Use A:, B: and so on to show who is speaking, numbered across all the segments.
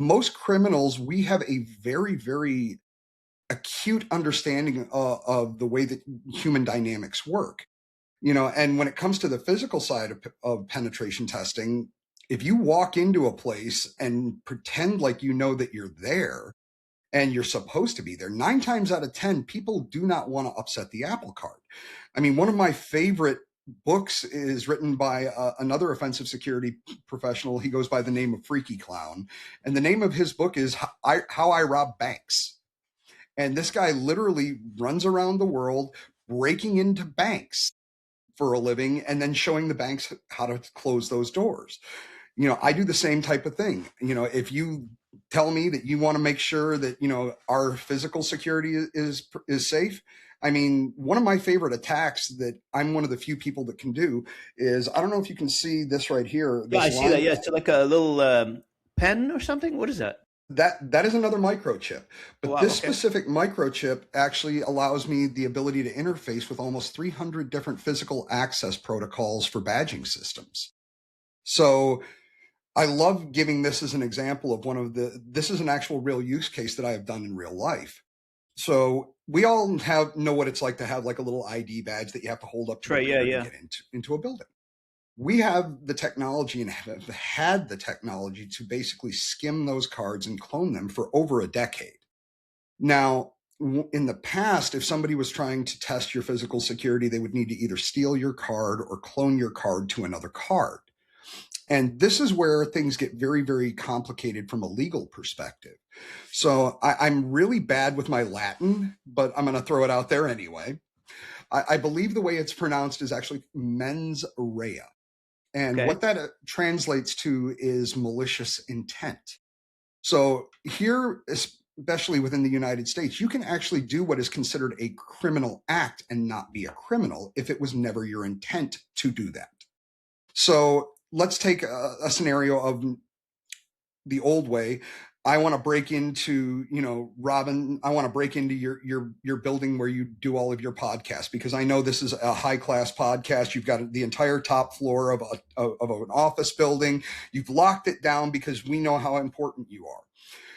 A: most criminals, we have a very, very acute understanding of the way that human dynamics work. And when it comes to the physical side of penetration testing, if you walk into a place and pretend like you know that you're there and you're supposed to be there, 9 times out of 10, people do not want to upset the apple cart. I mean, one of my favorite books is written by another offensive security professional. He goes by the name of Freaky Clown. And the name of his book is How I Rob Banks. And this guy literally runs around the world breaking into banks for a living and then showing the banks how to close those doors. I do the same type of thing. If you tell me that you want to make sure that, our physical security is safe, I mean, one of my favorite attacks that I'm one of the few people that can do is, I don't know if you can see this right here.
B: Yeah, I see that. Yeah, it's like a little pen or something. What is that?
A: That is another microchip, but
B: Wow,
A: this
B: okay.
A: specific microchip actually allows me the ability to interface with almost 300 different physical access protocols for badging systems. So I love giving this as an example of this is an actual real use case that I have done in real life. So we all know what it's like to have like a little ID badge that you have to hold up to
B: Right,
A: a
B: yeah,
A: door
B: yeah.
A: to get into a building. We have the technology and have had the technology to basically skim those cards and clone them for over a decade. Now, in the past, if somebody was trying to test your physical security, they would need to either steal your card or clone your card to another card. And this is where things get very, very complicated from a legal perspective. So I'm really bad with my Latin, but I'm going to throw it out there anyway. I believe the way it's pronounced is actually mens rea. And
B: Okay.
A: what that translates to is malicious intent. So here, especially within the United States, you can actually do what is considered a criminal act and not be a criminal if it was never your intent to do that. So let's take a scenario of the old way. I want to break into, Robin, I want to break into your building where you do all of your podcasts, because I know this is a high class podcast. You've got the entire top floor of an office building. You've locked it down because we know how important you are.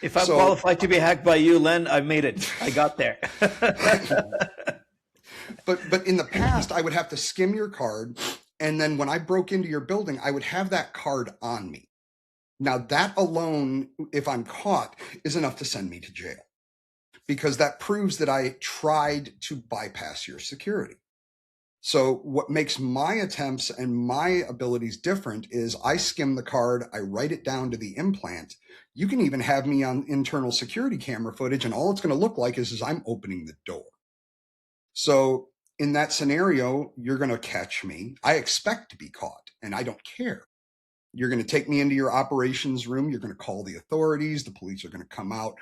B: If I'm qualified to be hacked by you, Len, I made it. I got there.
A: But in the past, I would have to skim your card. And then when I broke into your building, I would have that card on me. Now, that alone, if I'm caught, is enough to send me to jail, because that proves that I tried to bypass your security. So what makes my attempts and my abilities different is I skim the card, I write it down to the implant. You can even have me on internal security camera footage, and all it's going to look like is I'm opening the door. So in that scenario, you're going to catch me. I expect to be caught, and I don't care. You're going to take me into your operations room. You're going to call the authorities. The police are going to come out.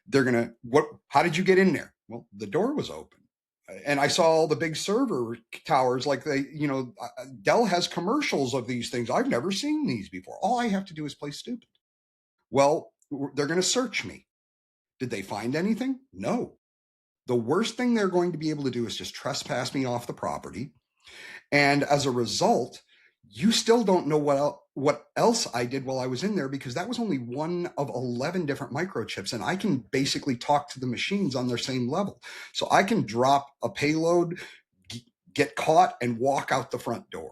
A: They're going to, how did you get in there? Well, the door was open. And I saw all the big server towers, like Dell has commercials of these things. I've never seen these before. All I have to do is play stupid. Well, they're going to search me. Did they find anything? No. The worst thing they're going to be able to do is just trespass me off the property. And as a result, you still don't know what else I did while I was in there, because that was only one of 11 different microchips, and I can basically talk to the machines on their same level. So I can drop a payload, get caught, and walk out the front door.